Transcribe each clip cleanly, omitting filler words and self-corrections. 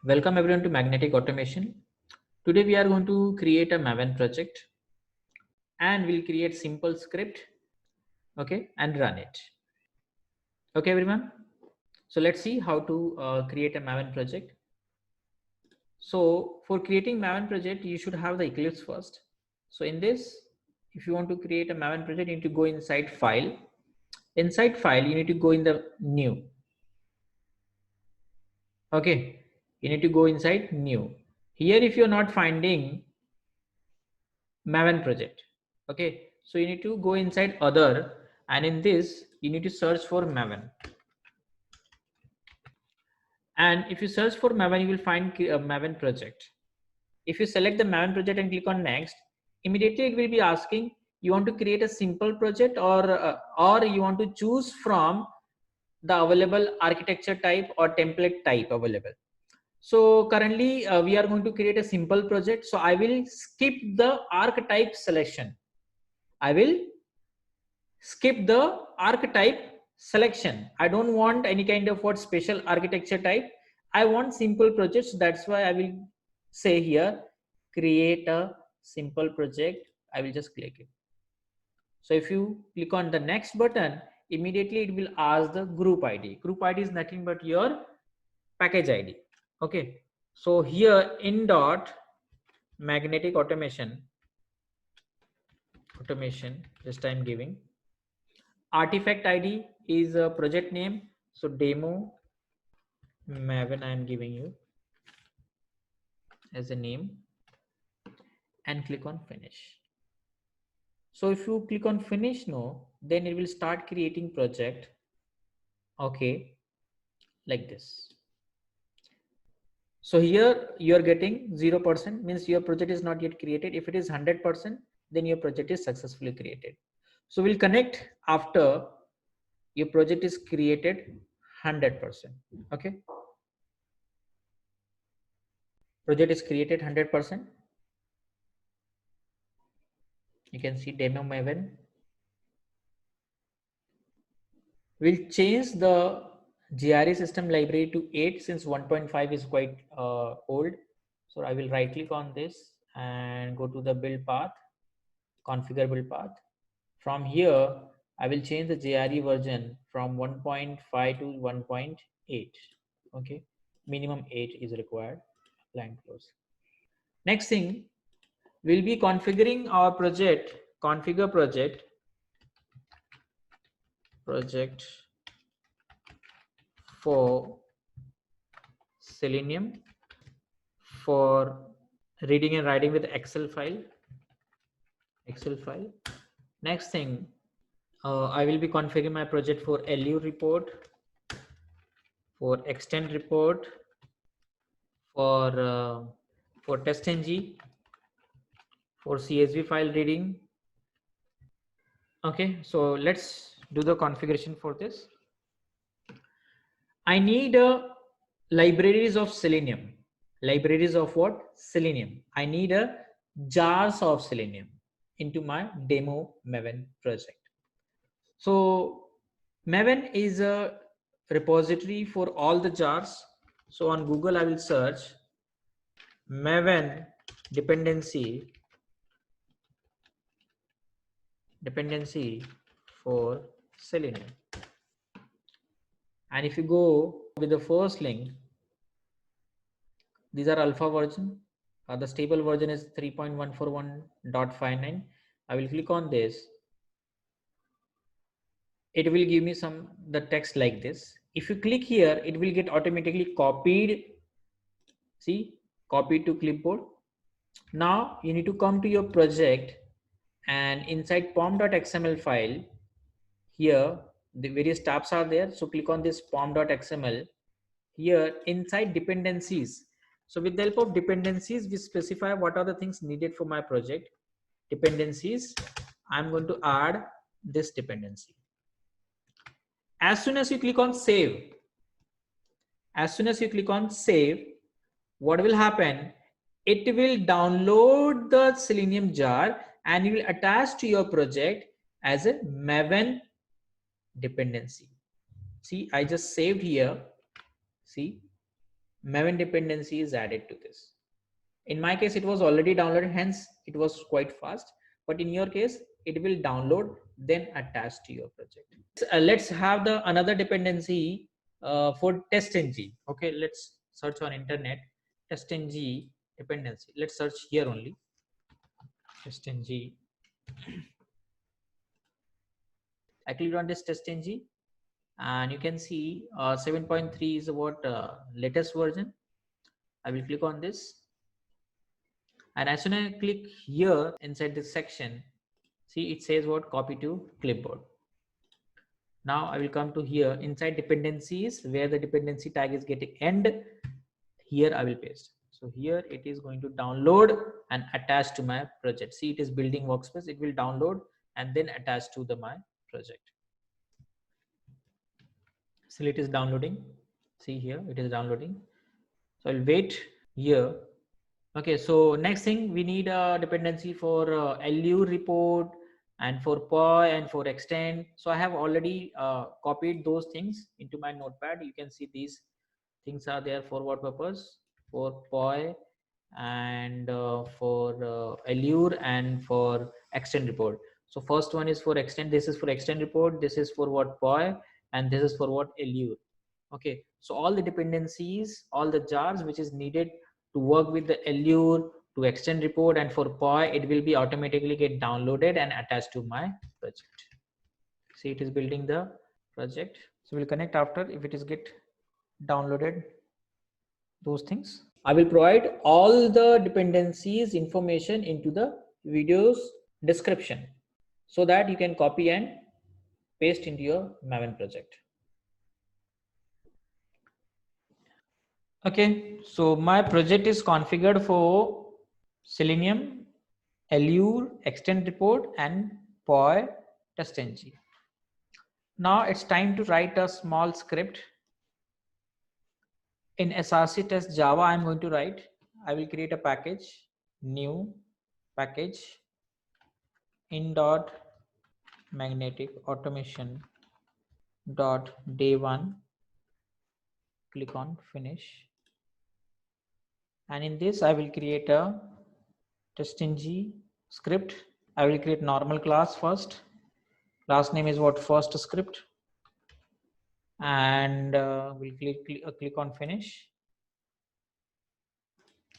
Welcome everyone to Magnetic Automation. Today we are going to create a Maven project and we'll create simple script, okay, and run it. Okay everyone. So let's see how to create a Maven project. So for creating Maven project, you should have the Eclipse first. So in this, if you want to create a Maven project, you need to go inside file. Inside file, you need to go in the new. Okay, you need to go inside new. Here, if you're not finding Maven project, okay, so you need to go inside other, and in this you need to search for Maven. And if you search for Maven, you will find a Maven project. If you select the Maven project and click on next, immediately it will be asking you want to create a simple project or you want to choose from the available architecture type or template type available. So currently we are going to create a simple project. So I will skip the archetype selection. I will skip the archetype selection. I don't want any kind of what special architecture type. I want simple projects. That's why I will say here, create a simple project. I will just click it. So if you click on the next button, immediately it will ask the group ID. Group ID is nothing but your package ID. Okay. So here in dot magnetic automation, just I'm giving artifact ID is a project name. So demo Maven I am giving you as a name and click on finish. So if you click on finish now, then it will start creating project. Okay, like this. So here you are getting 0%, means your project is not yet created. If it is 100%, then your project is successfully created. So we'll connect after your project is created 100%. Okay, project is created 100%. You can see demo Maven. We'll change the GRE system library to 8 since 1.5 is quite old. So I will right click on this and go to the build path, configure build path. From here, I will change the GRE version from 1.5 to 1.8. Okay, minimum 8 is required. Apply and close. Next thing, we'll be configuring our project, configure project for Selenium for reading and writing with Excel file. Next thing, I will be configuring my project for LU report, for extend report, for TestNG, for CSV file reading. Okay, so let's do the configuration for this. I need libraries of Selenium. Libraries of what? Selenium. I need a jars of Selenium into my demo Maven project. So Maven is a repository for all the jars. So on Google, I will search Maven dependency for Selenium. And if you go with the first link, these are alpha version. The stable version is 3.141.59. I will click on this. It will give me the text like this. If you click here, it will get automatically copied. See, copied to clipboard. Now you need to come to your project and inside pom.xml file, here the various tabs are there. So click on this pom.xml. Here inside dependencies. So with the help of dependencies, we specify what are the things needed for my project. Dependencies, I'm going to add this dependency. As soon as you click on save, what will happen? It will download the Selenium jar and you will attach to your project as a Maven dependency. See, I just saved here. See, Maven dependency is added to this. In my case, it was already downloaded, hence it was quite fast. But in your case, it will download, then attach to your project. Let's have the another dependency for TestNG. Okay, let's search on internet TestNG dependency. Let's search here only TestNG. I clicked on this TestNG, and you can see 7.3 is what latest version. I will click on this, and as soon as I click here inside this section, see it says what copy to clipboard. Now I will come to here inside dependencies where the dependency tag is getting end. Here I will paste. So here it is going to download and attach to my project. See, it is building workspace. It will download and then attach to my project. Still it is downloading. See here, it is downloading. So I'll wait here. Okay, so next thing, we need a dependency for Allure report and for POI and for extend. So I have already copied those things into my notepad. You can see these things are there for what purpose? For POI and for Allure and for extend report. So first one is for extend. This is for extend report. This is for what POI, and this is for what Allure. Okay, so all the dependencies, all the jars which is needed to work with the Allure, to extend report, and for POI, it will be automatically get downloaded and attached to my project. See, it is building the project. So we'll connect after if it is get downloaded those things. I will provide all the dependencies information into the video's description so that you can copy and paste into your Maven project. Okay, so my project is configured for Selenium, Allure, Extend Report, and POI TestNG. Now it's time to write a small script. In SRC test Java, I'm going to write, I will create a package, new package, in dot magnetic automation dot day one, click on finish. And in this, I will create a TestNG script. I will create normal class first. Class name is what? First script. And we'll click on finish.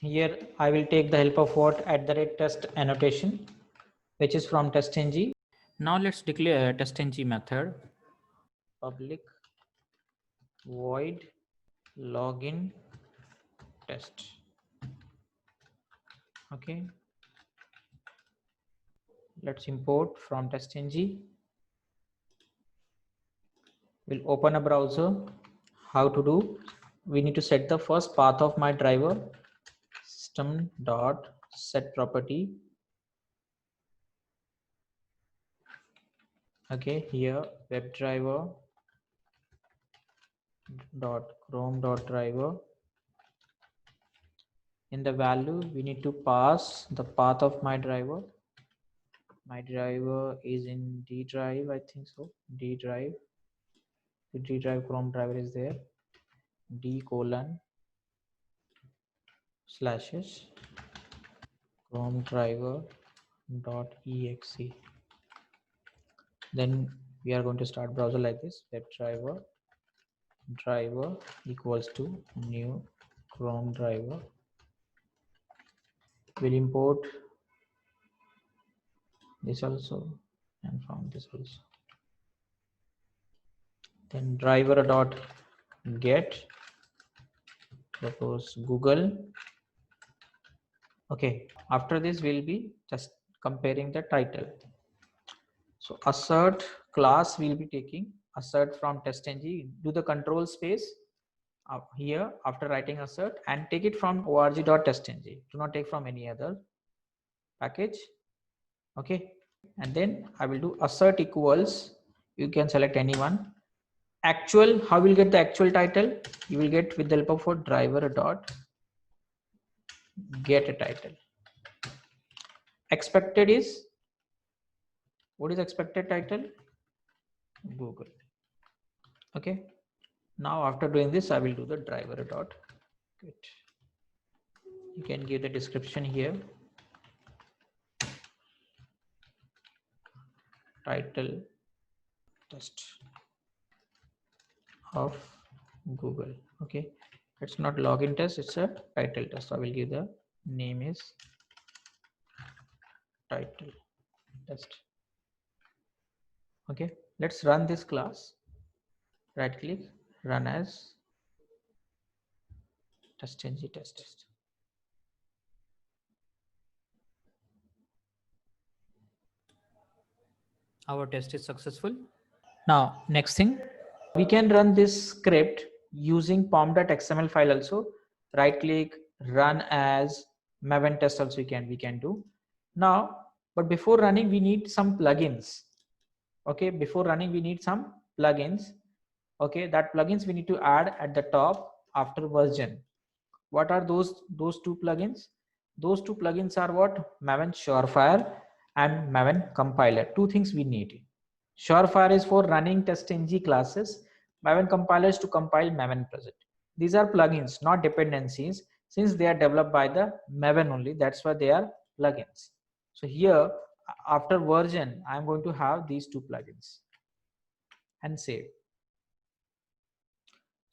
Here I will take the help of what? @test annotation, which is from TestNG. Now let's declare a TestNG method. Public void login test. Okay. Let's import from TestNG. We'll open a browser. How to do? We need to set the first path of my driver. System dot set property. Okay, here WebDriver dot Chrome dot driver. In the value, we need to pass the path of my driver. My driver is in D drive, I think so. D drive. The D drive Chrome driver is there. D:// Chrome driver dot exe. Then we are going to start browser like this. WebDriver driver equals to new Chrome driver. We'll import this also and from this also. Then driver dot get, suppose Google. Okay, after this we'll be just comparing the title. So assert class will be taking assert from TestNG. Do the control space here after writing assert and take it from org.testng. Do not take from any other package. Okay, and then I will do assert equals, you can select anyone. Actual, how will you get the actual title? You will get with the help of a driver dot get a title. Expected is, what is expected title? Google. Okay, now after doing this, I will do the driver dot Good. You can give the description here. Title test of Google. Okay, it's not login test, it's a title test. So I will give the name is title test. Okay, let's run this class. Right click, run as test.ng test. Our test is successful. Now, next thing, we can run this script using pom.xml file also. Right click, run as Maven test also we can do. Now, but before running, we need some plugins. Okay, before running, we need some plugins. Okay, that plugins we need to add at the top after version. What are those two plugins? Those two plugins are what? Maven Surefire and Maven Compiler. Two things we need. Surefire is for running test.ng classes. Maven Compiler is to compile Maven project. These are plugins, not dependencies. Since they are developed by the Maven only, that's why they are plugins. So here, after version, I'm going to have these two plugins and save.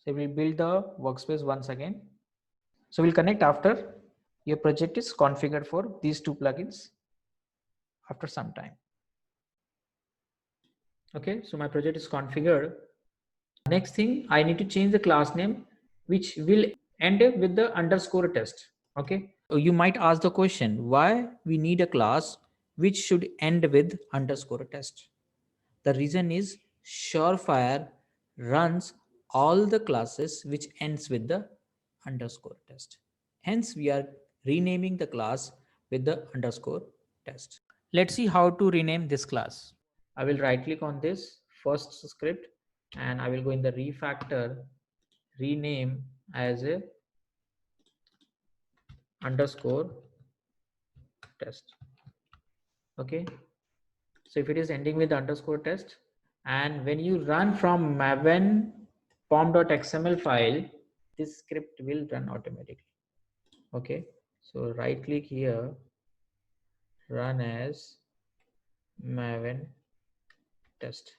So we'll build the workspace once again. So we'll connect after your project is configured for these two plugins after some time. Okay, so my project is configured. Next thing, I need to change the class name, which will end with the underscore test. Okay, so you might ask the question, why we need a class which should end with underscore test? The reason is Surefire runs all the classes which ends with the underscore test. Hence, we are renaming the class with the underscore test. Let's see how to rename this class. I will right click on this first script and I will go in the refactor, rename as a underscore test. Okay. So if it is ending with underscore test, and when you run from Maven pom.xml file, this script will run automatically. Okay. So right click here, run as Maven test.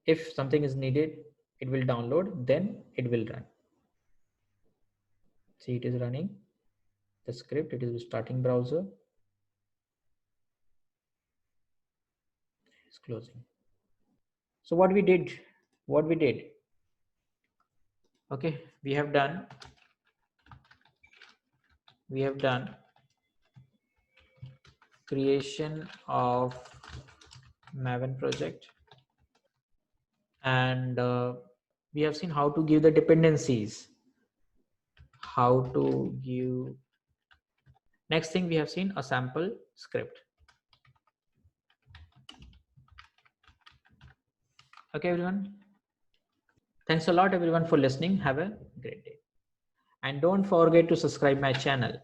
If something is needed, it will download, then it will run. See, it is running the script. It is starting browser. It's closing. So what we did, okay, we have done creation of Maven project, and we have seen how to give the dependencies, how to give. Next thing, we have seen a sample script. Okay, everyone. Thanks a lot, everyone, for listening. Have a great day. And don't forget to subscribe my channel.